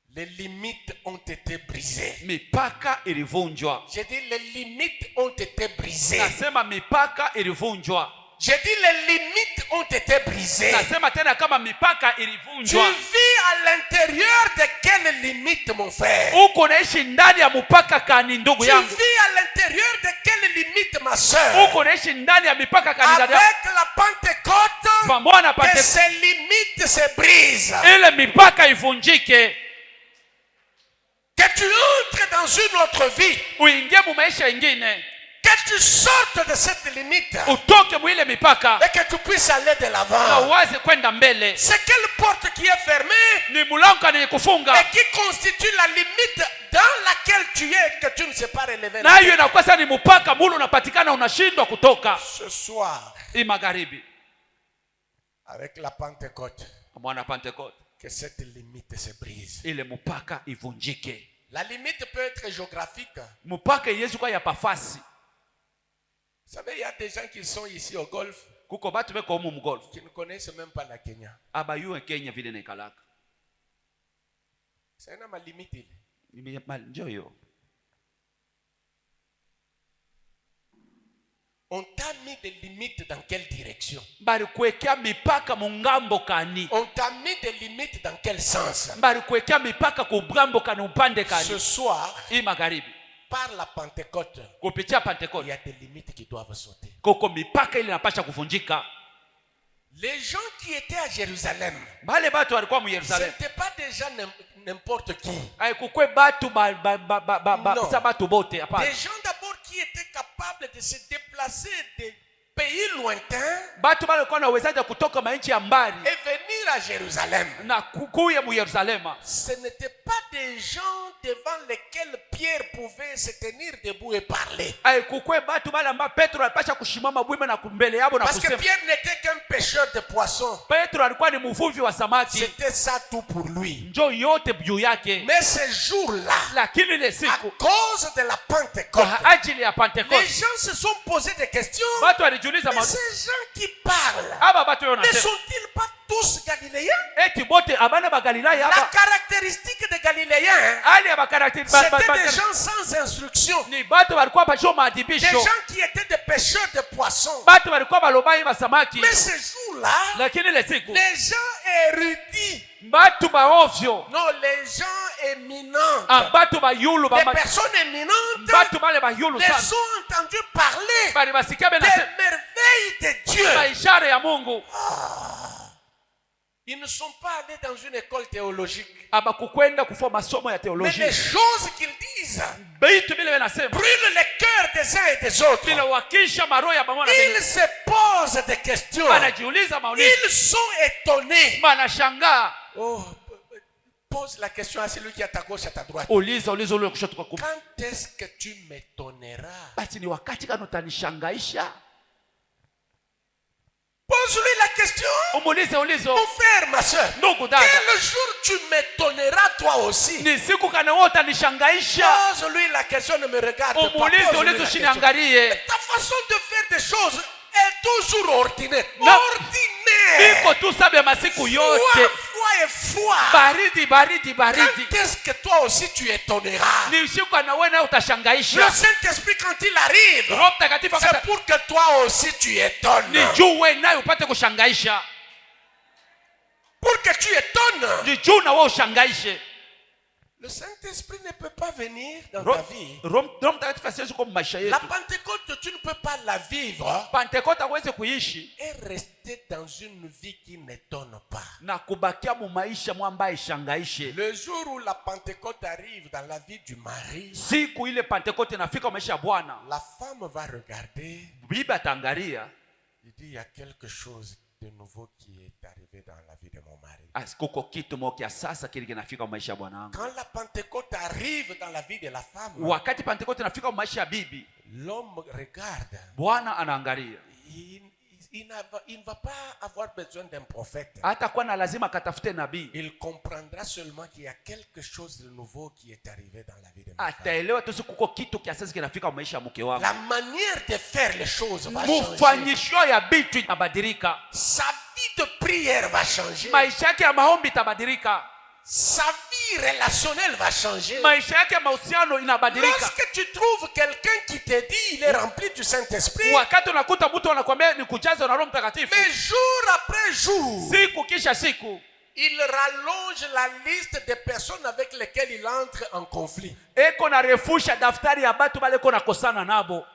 Les limites ont été brisées. Mipaka ilivunjwa. J'ai dit les limites ont été brisées. Nasema mipaka ilivunjwa. J'ai dit les limites ont été brisées. Nasema tena kama mipaka ilivunjwa. Tu vis à l'intérieur de quelle limite mon frère? Uko naishi ndani ya mpaka kani ndugu yangu. Tu vis à l'intérieur de quelle limite ma soeur? Uko naishi ndani ya mipaka kani dada. Avec la Pentecôte, que ces limites se brisent. Ile mipaka ivunjike. Que tu entres dans une autre vie. Uingie mu maisha ingine. que tu sortes de cette limite utoke mwile mipaka et que tu puisses aller de na l'avant. uwaze kwenda mbele. C'est quelle porte qui est fermée Ni mulango ni kufunga, et qui constitue la limite dans laquelle tu es que tu ne sais pas relever. na hiyo inakuwa sasa ni mpaka mulu unapatikana unashindwa kutoka. Ce soir, Hii magharibi avec la Pentecôte, mwana Pentecote, que cette limite se brise. ile mpaka ivunjike. La limite peut être géographique. Mpaka yesu kwa ya pafasi. Vous savez, il y a des gens qui sont ici au Golfe Kuko batu beko humu mgolf qui ne connaissent même pas la Kenya. abayue Kenya vile nekalaka. C'est une limite. Njo yo. On t'a mis des limites dans quelle direction? Bali kuwekea mipaka mungambo kani. On t'a mis des limites dans quel sens? Bali kuwekea mipaka kugambo kani upande kani. Ce soir, Hii magharibi par la Pentecôte, kupitia il Pentecote y a des limites qui doivent sauter. koko mipaka ile inapasha kuvunjika. Les gens qui étaient à Jérusalem, Bale batu walikuwa mu ce Yerusalemu. n'était pas des gens n'importe qui. Ai kukwe batu Non. sa batu bote hapana. Des gens d'abord qui étaient capables de se déplacer des pays lointains Batu bale walikuwa na uwezaji kutoka mainchi ya mbali et venir à Jérusalem. na kukuya mu Yerusalemu. Ce n'étaient pas des gens devant lesquels Pierre pouvait se tenir debout et parler. Ai kukwe batu bale amba Petro alipasha kushimama bwime na kumbele yabo na Parce que kusema. Pierre n'était qu'un pêcheur de poissons. Petro alikuwa ni mvuvi wa samaki. C'était ça tout pour lui. Njo yote juu yake. Mais ce jour-là, Lakini ile à siku cause de la Pentecôte, kwa ajili ya les Pentecote gens se sont posé des questions. watu walijiuliza Mais ces gens qui parlent, aba batu yo ne nasema sont-ils pas tous galiléens? eti bote abana ba Galilaya La aba caractéristique des galiléens, ali aba karakteri c'était des gens sans instruction. ni batu walikuwa basho Des maadibisho, gens qui étaient des pêcheurs de poissons. batu walikuwa balobai ba samaki. Mais ce jour-là, Lakini ile siku les gens érudits, batu ba ovyo, non, les gens éminents, batu ba yulu les ba personnes éminentes, batu bale ba yulu les sana ont entendu parler bali basikia des bena merveilles de Dieu. ba ishara ya Mungu. Ils ne sont pas allés dans une école théologique. Aba kukwenda kufua masomo ya Mais teolojia. les choses qu'ils disent Bitu bile benasema brûlent les cœurs des uns et des autres. bila wakisha maroho ya pamoja na Ils se posent des questions. wanajiuliza maulizo, Ils sont étonnés. wanashangaa. Oh, pose la question à celui qui est à ta gauche, à ta droite. Uliza ule kushoto kwa kulia. Quand est-ce que tu m'étonneras? Basi ni wakati gani utanishangaisha? Pose-lui la question. Umuulize ulizo, Mon frère, ma soeur, ndugu dada, quel jour tu m'étonneras toi aussi? ni siku kana wewe utanishangaisha? Pose-lui la question, ne me regarde pas. Umuulize Pose-lui ulizo, la question. shiniangalie. Ta façon de faire des choses est toujours ordinaire. Na- Ordinaire. Iko tu sabe masiku Froid, yote, froid et froid. baridi. Quand est-ce que toi aussi tu étonneras? Ni siku kana wewe naye Le utashangaisha. Saint-Esprit, quand il arrive, Roho Mtakatifu c'est akata pour que toi aussi tu étonnes. ni juu wewe naye upate kushangaisha, Pour que tu étonnes. ni juu na wewe ushangaishe. Le Saint-Esprit ne peut pas venir dans ta vie. Roho Mtakatifu asiwezi kwa maisha La yetu. Pentecôte, tu ne peux pas la vivre Pentecote hawezi kuishi et rester dans une vie qui n'étonne pas. na kubakia mu maisha mwamba ishangaishe. Le jour où la Pentecôte arrive dans la vie du mari, Siku ile Pentecote inafika maisha ya Bwana, la femme va regarder. bibi ataangalia, Il dit, il y a quelque chose de nouveau qui est arrivé dans la vie de mon mari. kuko kitu moja sasa kile kinafika maisha ya bwana wangu. Quand la Pentecôte arrive dans la vie de la femme, Wakati Pentecote inafika maisha ya bibi, l'homme regarde. Bwana anaangalia. Il ne va pas avoir besoin d'un prophète. Hata kuwa na lazima katafute nabii. Il comprendra seulement qu'il y a quelque chose de nouveau qui est arrivé dans la vie de ma femme. Ataelewa tu kuko kitu kiasi kinafika maisha ya mke wangu. La manière de faire les choses va changer. Mufanyisho ya bitu inabadilika. Sa vie de prière va changer. Maisha yake ya maombi itabadilika. Sa vie relationnelle va changer. Maisha yake ya mahusiano inabadilika. Lorsque tu trouves quelqu'un qui te dit il est rempli du Saint-Esprit, Wakati unakuta mtu anakuambia ni kujaza na Roho Mtakatifu, mais jour après jour, siku kisha siku, il rallonge la liste des personnes avec lesquelles il entre en conflit. eko na refusha daftari ya batu bale ko nakosana nabo.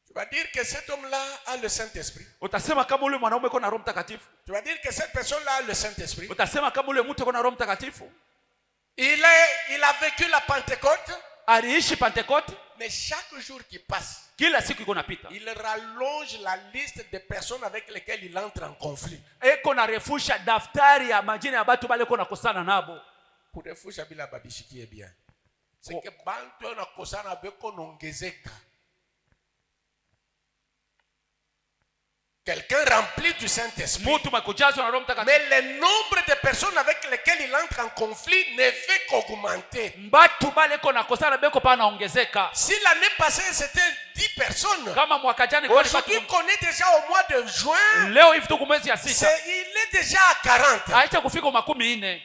Tu vas dire que cet homme-là a le Saint-Esprit. Utasema kama ule mwanaume ko na Roho Mtakatifu. Tu vas dire que cette personne-là a le Saint-Esprit. Utasema kama ule mtu ko na Roho Mtakatifu. Il a vécu la Pentecôte. Aliishi Pentecote. Mais chaque jour qui passe, kila siku iko napita, il rallonge la liste des personnes avec lesquelles il entre en conflit. eko na refusha daftari ya majina ya batu bale ko nakosana nabo. Kurefusha bila babishikie bien. C'est que bantu na kosana beko nongezeka. Quelqu'un rempli du Saint-Esprit. Mutu makujazwa na Roho Mtakatifu. Mais le nombre de personnes avec lesquelles il entre en conflit ne fait qu'augmenter. Batu bale ko nakosana beko pa naongezeka. Si l'année passée c'était 10 personnes, Kama mwaka jana kwa aujourd'hui qu'on est déjà au mois de juin, leo hivi tuko mwezi ya sita, il est déjà à 40. acha kufika 40.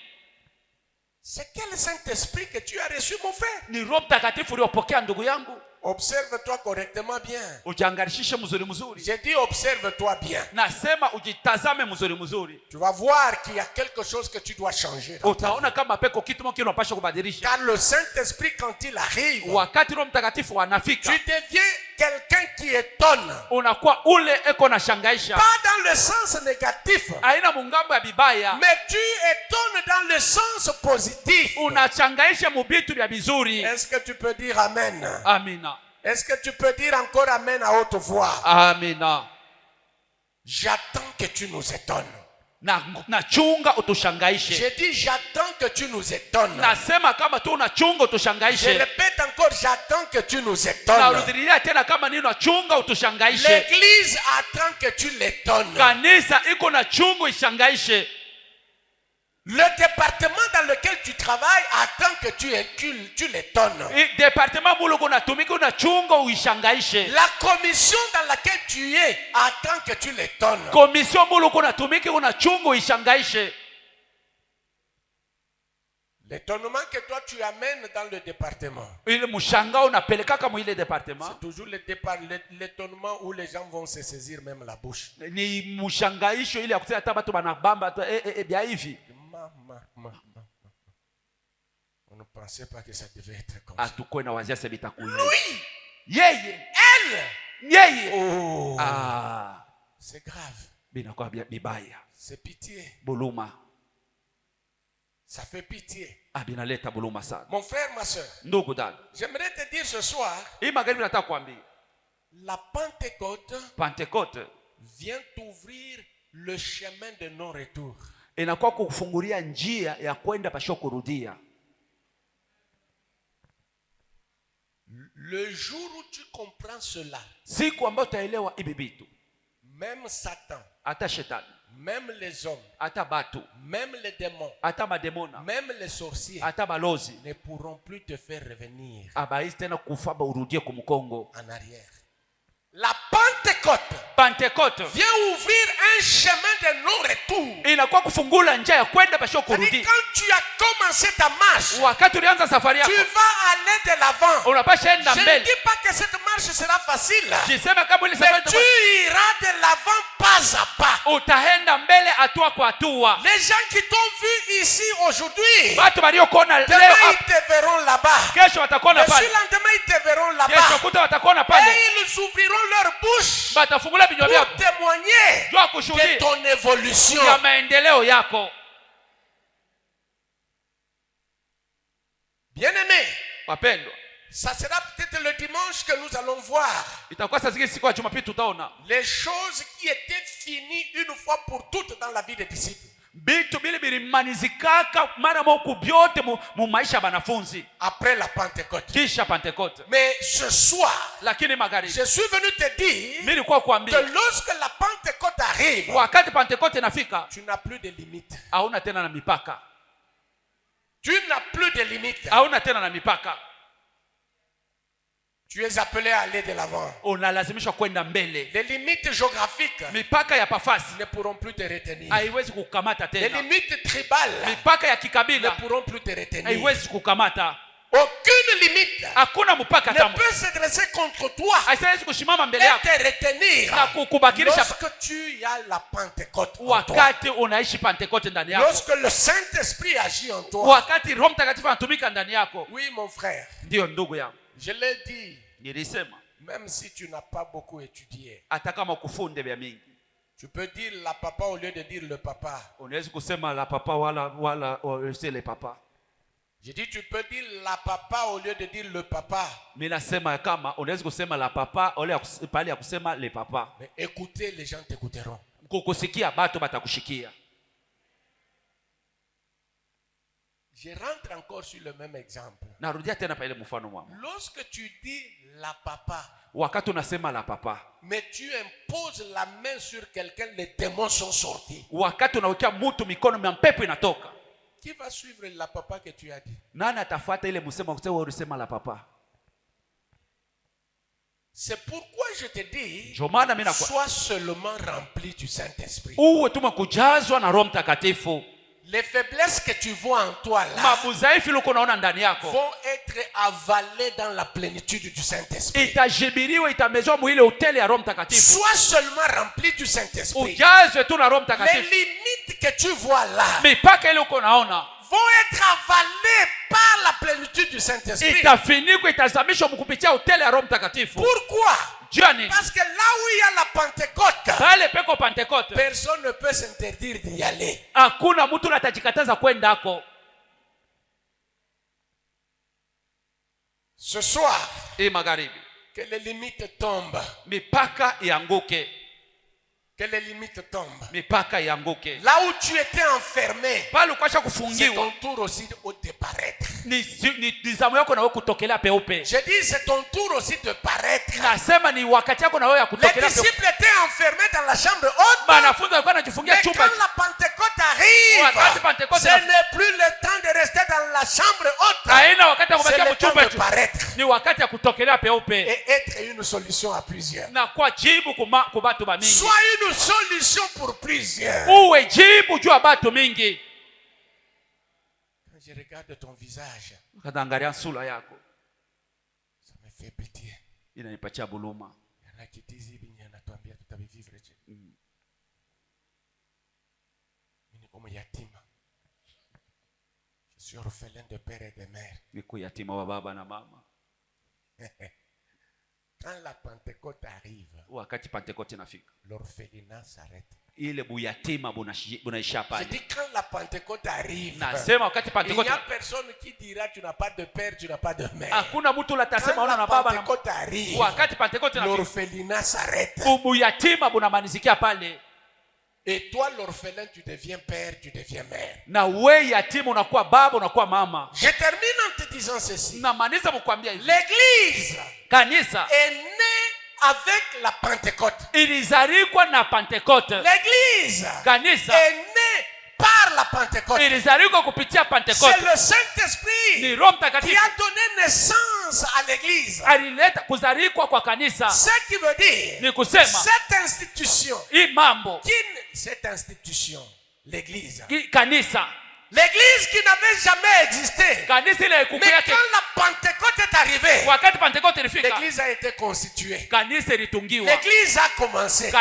C'est quel Saint-Esprit que tu as reçu, mon frère? Ni Roho Mtakatifu uliopokea ndugu yangu. Observe-toi correctement bien. Ujiangalishishe mzuri mzuri. J'ai dit observe-toi bien. Nasema ujitazame mzuri mzuri. Tu vas voir qu'il y a quelque chose que tu dois changer. Utaona kama peko kitu moja kinapaswa kubadilisha. Car le Saint-Esprit, quand il arrive, Wakati Roho Mtakatifu anafika, tu deviens quelqu'un qui étonne. unakuwa ule eko na shangaisha. Pas dans le sens négatif, Haina mungambo ya bibaya. mais tu étonnes dans le sens positif. Unachangaisha mubitu vya bizuri. Est-ce que tu peux dire Amen? Amina. Est-ce que tu peux dire encore Amen à haute voix? Amina. J'attends que tu nous étonnes. Na chunga utushangaishe. J'ai dit j'attends que tu nous étonnes. Nasema kama tu unachunga Je utushangaishe. répète encore, j'attends que tu nous Na étonnes. urudilia tena kama nini unachunga utushangaishe. L'église attend que tu l'étonnes. Kanisa iko na chungu ishangaishe. Le département dans lequel tu travailles attend que tu l'étonnes. Département muloko natumika unachunga uishangaishe. La commission dans laquelle tu es attend que tu l'étonnes. Commission muloko natumika unachunga uishangaishe. L'étonnement que toi tu amènes dans le département, Ile mshangao unapeleka kama ile département. c'est toujours l'étonnement où les gens vont se saisir même la bouche. Ni mshangaisho ile ya kusema hata watu banabamba bia hivi. On ne pensait pas que ça devait être comme ça. Atukwe na wazia sebita kuile. Lui, Yeye, elle, yeye. oh, Ah, c'est grave. binakuwa bibaya. C'est pitié. Buluma. Ça fait pitié. Binaleta buluma sana. Mon frère, ma soeur, Ndugu dada, j'aimerais te dire ce soir, hii magharibi nataka kuambia, la Pentecôte Pentecote vient ouvrir le chemin de non-retour. inakuwa kufungulia njia ya kwenda pasho kurudia. Le jour où tu comprends cela, Siku ambayo utaelewa hivi vitu, même Satan, hata shetani, même les hommes, hata batu, même les démons, hata mademona, même les sorciers hata balozi ne pourront plus te faire revenir abaisi tena kufaba urudie kumkongo. en arrière. La Pentecôte Pentecote vient ouvrir un chemin de non-retour. inakuwa kufungula njia ya kwenda pasho C'est-à-dire, kurudia. quand tu as commencé ta marche, Wakati ulianza safari tu yako, vas aller de l'avant. unapasha enda Je ne mbele. dis pas que cette marche sera facile, Jisema kama ile mais safari tu iras de l'avant pas à pas. utaenda mbele hatua kwa hatua. Les gens qui t'ont vu ici aujourd'hui, Watu waliokuona leo demain hapa, ils te verront là-bas. kesho watakuona Le pale. surlendemain ils te verront Kesho là-bas. kuta watakuona pale. Et ils ouvriront leur bouche Batafungula vinywa vyao pour témoigner jua de kushuhudia ton évolution. ya maendeleo yako. Bien-aimés, Wapendwa, ça sera peut-être le dimanche que nous allons voir itakuwa saa zingine siku ya Jumapili tutaona les choses qui étaient finies une fois pour toutes dans la vie des disciples. bitu bili bilimanizikaka mara moku byote mu maisha ya banafunzi Après la Pentecôte. kisha Pentecote. Mais ce soir, Lakini magharibi je suis venu te dire mimi nilikuwa que kuambia, lorsque la Pentecôte arrive, wakati Pentecote inafika, tu n'as plus de limites. hauna tena na mipaka, Tu n'as plus de limites. hauna tena na mipaka. Tu es appelé à aller de l'avant. Unalazimishwa kwenda mbele. Les limites géographiques Mipaka ya pafasi ne pourront plus te retenir. haiwezi kukamata Les tena. limites tribales Mipaka ya ne kikabila pourront plus te retenir. haiwezi kukamata. Aucune limite Hakuna mpaka ne tamu peut se dresser contre toi haiwezi kusimama mbele et yako te retenir na kukubakilisha lorsque tu as la Pentecôte en toi. wakati unaishi Pentecote ndani yako, Lorsque le Saint-Esprit agit en toi. wakati Roho Mtakatifu anatumika ndani yako. Oui, mon frère, Ndiyo ndugu yangu, je l'ai dit, nilisema même si tu n'as pas beaucoup étudié, hata kama kufunde vya mingi, tu peux dire la papa au lieu de dire le papa. unaweza kusema la papa wala c'est le papa. Je dis, tu peux dire la papa au lieu de dire le papa. Mimi nasema kama unaweza kusema la papa pale ya kusema le papa. Mais écoutez, les gens t'écouteront. Kukusikia bato batakushikia. Je rentre encore sur le même exemple. Narudia tena pale mfano mwangu. Lorsque tu dis la papa, wakati unasema la papa, mais tu imposes la main sur quelqu'un, les démons sont sortis. Wakati unawekea mtu mikono na pepo inatoka. Qui va suivre la papa que tu as dit? Nani atafuata ile msemo kusema ulisema la papa? C'est pourquoi je te dis, sois seulement rempli du Saint-Esprit. Uwe tu kujazwa na Roho Mtakatifu. Les faiblesses que tu vois en toi là vont être avalées dans la plénitude du Saint-Esprit. Sois seulement rempli du Saint-Esprit. Les limites que tu vois là vont être avalées par la plénitude du Saint-Esprit. Pourquoi? Parce que là où il y a la Pentecôte, personne ne peut s'interdire d'y aller. Ce soir, que les limites tombent. Que les limites tombent. Là où tu étais enfermé, c'est ton tour aussi de paraître. Je dis, c'est ton tour aussi de paraître. Les disciples étaient enfermés dans la chambre haute. Mais quand la Pentecôte arrive, ce n'est plus le temps de rester dans la chambre haute. C'est le temps de paraître. Et être une solution à plusieurs. Sois une solution pour plusieurs. Quand je regarde ton visage, ça me fait pitié. Il y en a qui disent je suis orphelin de père et de mère. Quand la Pentecôte arrive, l'orphelinat s'arrête. Je dis quand la Pentecôte arrive, il n'y a personne qui dira tu n'as pas de père, tu n'as pas de mère. Quand la Pentecôte arrive, l'orphelinat s'arrête. Et toi l'orphelin, tu deviens père, tu deviens mère. Je termine en te disant ceci. L'église est née avec la Pentecôte. L'église est née par la Pentecôte. C'est le Saint-Esprit qui a donné naissance à l'église. Ce qui veut dire cette institution, l'église. L'église qui n'avait jamais existé. Mais quand la Pentecôte est arrivée, l'église a été constituée. L'église a commencé. C'est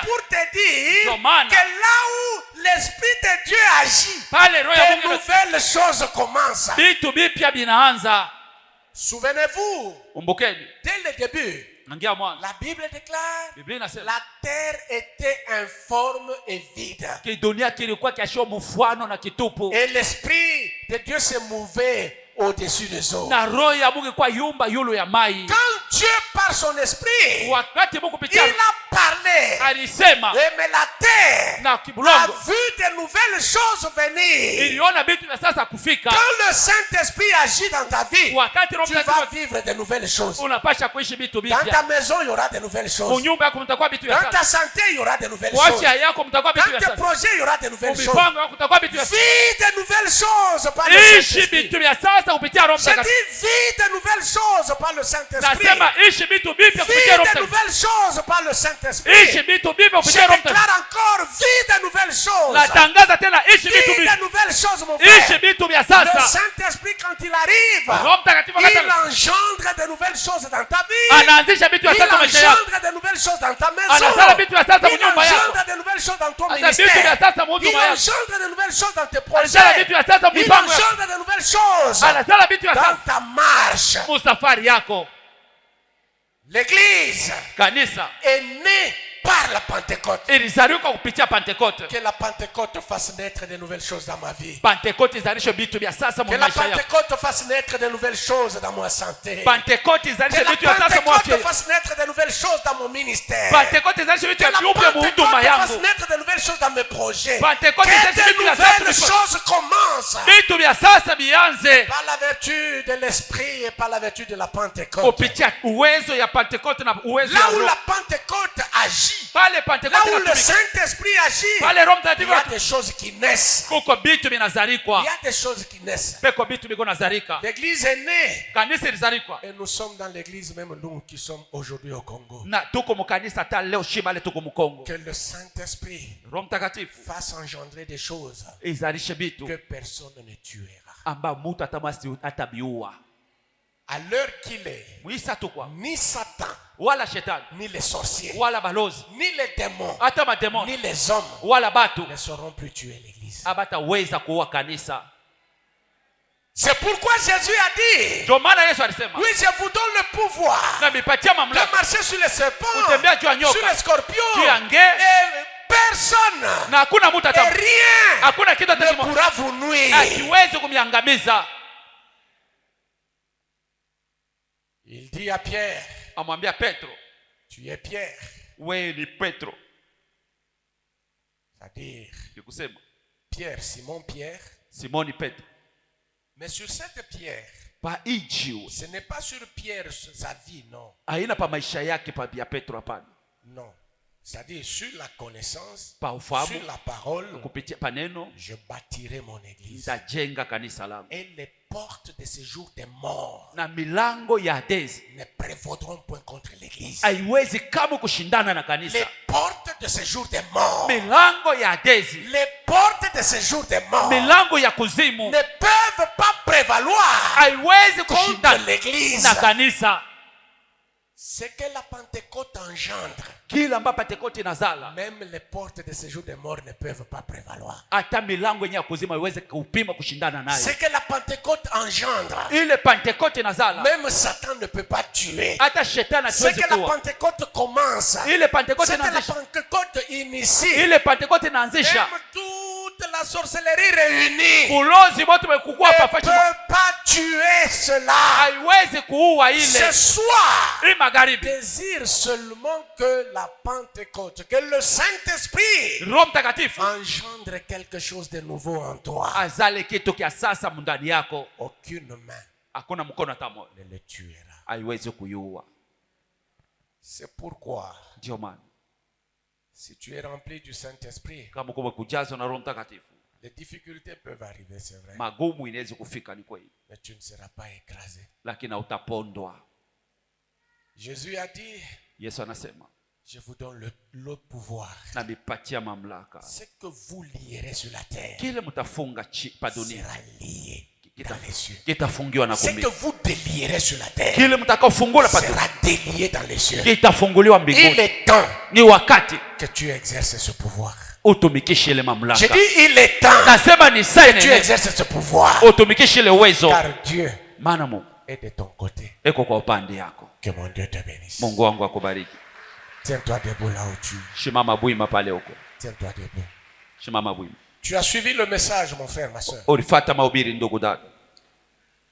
pour te dire que là où l'Esprit de Dieu agit, de nouvelles choses commencent. Souvenez-vous, dès le début, la Bible déclare la terre était informe et vide. Et l'Esprit de Dieu se mouvait au-dessus des eaux. Quand Dieu par son esprit, il a parlé. Mais la terre a vu de nouvelles choses venir. Quand le Saint-Esprit agit dans ta vie, tu vas vivre de nouvelles choses. Dans ta maison, il y aura de nouvelles choses. Dans ta santé, il y aura de nouvelles choses. Dans tes projets, il y aura de nouvelles choses. Vis de nouvelles choses par le Saint-Esprit. Je dis, vis de nouvelles choses par le Saint-Esprit. Vis de nouvelles choses par le Saint-Esprit. Je déclare encore, vis de nouvelles choses. Vis de nouvelles choses, mon frère. Le Saint-Esprit, quand il arrive, il engendre de nouvelles choses dans ta vie. Il engendre de nouvelles choses dans ta maison. Il engendre de nouvelles choses dans ton ministère. Il engendre de nouvelles choses dans tes projets. Il engendre de nouvelles choses dans ta marche. L'église est née par la Pentecôte. ilizaliwa kupitia Pentekote. Que la Pentecôte fasse naître de nouvelles choses dans ma vie. Pentekote izalishe vitu vya sasa mu Que la maisha yako. Pentecôte fasse naître de nouvelles choses dans ma santé. Pentekote Que izalishe la vitu vya sasa mu Pentecôte afya. fasse naître de nouvelles choses dans mon ministère. Pentekote izalishe vitu Que la vya upya mu huduma Pentecôte fasse yangu. naître de nouvelles choses dans mes projets. Pentekote izalishe Que de vitu vya sasa nouvelles choses commencent. vitu vya sasa vianze Par la vertu de l'esprit et par la vertu de la Pentecôte. kupitia uwezo ya Pentekote na uwezo ya Là où Roho. la Pentecôte agit, Pale là Pentekote où le inatumika, Saint-Esprit agit, pale Roho il Mtakatifu y a des choses qui naissent. kuko vitu Il vinazarikwa, y a des choses qui naissent. peko vitu viko nazarika. L'église est née. Kanisa ilizarikwa Et nous sommes dans l'église, même nous qui sommes aujourd'hui au Congo. na tuko mukanisa hata leo shibale tuko Mkongo. Que le Saint-Esprit Roho Mtakatifu fasse engendrer des choses izalishe vitu que personne ne tuera. amba mutu atabiua. À l'heure qu'il est, Mwisa tukwa ni Satan, wala shetani ni les sorciers, wala balozi ni les démons, hata mademoni ni les hommes wala batu ne sauront plus tuer l'église. abataweza kuua kanisa. C'est pourquoi Jésus a dit, Ndio maana Yesu alisema, oui, je vous donne le pouvoir na mipatia de mamlaka marcher sur les serpents, kutembea juu ya sur nyoka, les scorpions, juu ya nge, et personne na hakuna mtu et hata rien hakuna kitu hata ne kimoja pourra vous nuire. akiwezi kumiangamiza. Il dit à Pierre, Amwambia Petro, tu es Pierre, wewe ni Petro. c'est-à-dire Nikusema Pierre, Simon Pierre. Simoni Petro, Mais sur cette pierre, pa ijiwe ce n'est pas sur Pierre sa vie, non. haina pa maisha yake pa ya Petro, hapana. Non. C'est-à-dire sur la connaissance, Pa ufahamu sur la parole, kupitia paneno je bâtirai mon église. nitajenga kanisa langu, Et les portes de ce jour des morts na milango ya Hadesi ne prévaudront point contre l'église. haiwezi kama kushindana na Les kanisa. portes de ce jour des morts, Milango ya Hadesi, les portes de ce jour des morts milango ya kuzimu ne peuvent pas prévaloir haiwezi contre kushindana l'église. na kanisa. Ce que la Pentecôte engendre, Kila ambapo Pentekoste inazala, même les portes de ce jour des morts ne peuvent pas prévaloir. hata milango yenyewe ya kuzimu haiwezi kupima kushindana Ce nayo. que la Pentecôte engendre, Ile Pentekoste inazala, même Satan ne peut pas tuer. hata shetani Ce hasiwezi que la kuua. Pentecôte commence, Ile Pentekoste ce que la inaanzisha, Pentecôte initie, ile Pentekoste inaanzisha même toute la sorcellerie réunie ulozi wote umekukua ne pamoja, peut pas tuer cela. haiwezi kuua Ce ile. soir, Hii magharibi désire seulement que la Pentecôte, que le Saint-Esprit Roho Mtakatifu engendre quelque chose de nouveau en toi. azale kitu kia sasa ndani yako. Aucune main Hakuna mkono hata moja ne le tuera. haiwezi kuiua. C'est pourquoi, Ndio maana si tu es rempli du Saint-Esprit, kama uko kujazwa na Roho Mtakatifu, les difficultés peuvent arriver, c'est vrai, magumu inaweza kufika, ni kweli, mais tu ne seras pas écrasé. lakini hautapondwa. Jésus a dit, Yesu anasema, je vous donne le pouvoir. na mipatia mamlaka, Ce que vous lierez sur la terre kile mtafunga pa dunia sera lié dans les cieux. kitafungiwa na Ce que kumbingu, vous délierez sur la terre kile mtakaofungula pa dunia sera délié dans les cieux. kitafunguliwa Il mbinguni. est temps Ni wakati que tu exerces ce pouvoir. utumikishe ile J'ai mamlaka. dit, il est temps Nasema ni saa que tu nene exerces ce pouvoir. utumikishe ile uwezo, Car Dieu maana Mungu est de ton côté. eko kwa upande yako. Que mon Dieu te bénisse. Mungu wangu akubariki. Tiens-toi debout là où tu es. Shimama bwima pale huko, Tiens-toi debout. shimama bwima. Tu as suivi le message, mon frère, ma soeur. Ulifata mahubiri ndugu dada,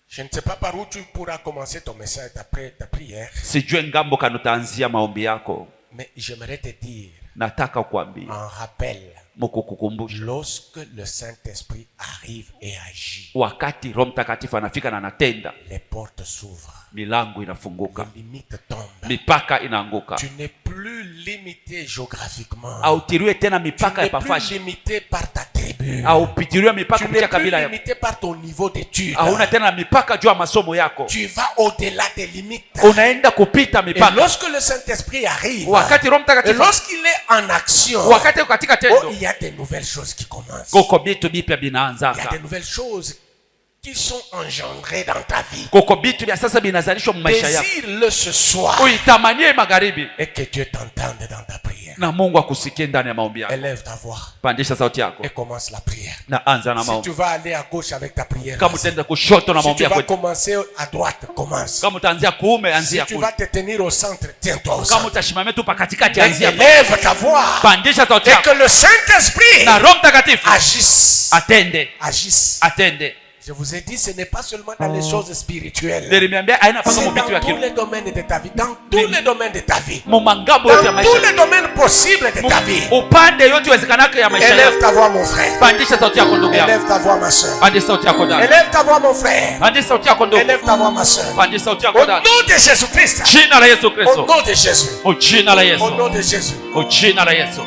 Je ne sais pas par où tu pourras commencer ton message après ta prière, sijue ngambo kanutaanzia maombi yako. mais j'aimerais te dire Nataka kuambia en rappel, mkukukumbusha, lorsque le Saint-Esprit arrive et agit, wakati Roho Mtakatifu anafika na anatenda, les portes s'ouvrent, milango les inafunguka, limites tombent. mipaka inaanguka. Tu n'es plus limité géographiquement. Hautiriwe tena Tu mipaka n'es ya plus pafashi, limité par ta tribu. haupitiriwe mipaka Tu n'es kupitia plus kabila yako, limité par ton niveau d'études. hauna tena mipaka juu ya masomo yako, Tu vas au-delà des limites. unaenda kupita Et mipaka. lorsque le Saint-Esprit arrive, Wakati Roho et Mtakatifu, lorsqu'il est en action, wakati uko katika oh, tendo, il y a des nouvelles choses qui commencent. kuko vitu bipya Il y a binaanzaka, des nouvelles choses qui sont engendrées dans ta vie. kuko vitu vya sasa binazalishwa mu maisha yako. Désire-le ce soir Uitamanie magharibi et que Dieu t'entende dans ta prière. na Mungu akusikie ndani ya maombi yako. Élève ta voix Pandisha sauti yako et commence la prière. na anza na Si maombi. tu vas aller à gauche avec ta prière, Kama utaenda kushoto na si maombi tu vas yako, commencer à droite, commence. kama utaanzia kuume Si anzia tu kule, vas te tenir au centre, tiens-toi au kama centre. utashimamia tu pa katikati Et anzia. élève ta voix Pandisha sauti et yako que le Saint-Esprit na Roho Mtakatifu agisse. atende, Agisse. atende. Je vous ai dit, ce n'est pas seulement dans les choses spirituelles. Nilimiambia haina paka C'est mbitu ya dans tous kiroho. les domaines de ta vie. Dans tous les domaines de ta vie. Mumangambo yote ya Dans tous maisha. les domaines possibles de ta vie. Upande yote wezekanaka ya maisha Élève yako. ta voix, mon frère. Pandisha sauti yako ndugu yangu. Élève ta voix, ma soeur. Pandisha sauti yako dada. Élève ta voix, mon frère. Pandisha sauti yako ndugu. Élève ta voix, ma soeur. Pandisha sauti Au yako nom dada. de Jésus-Christ. Jina la Yesu Au Kristo. nom de Jésus. Jina la Au Yesu. nom de Jésus. Jina la Yesu.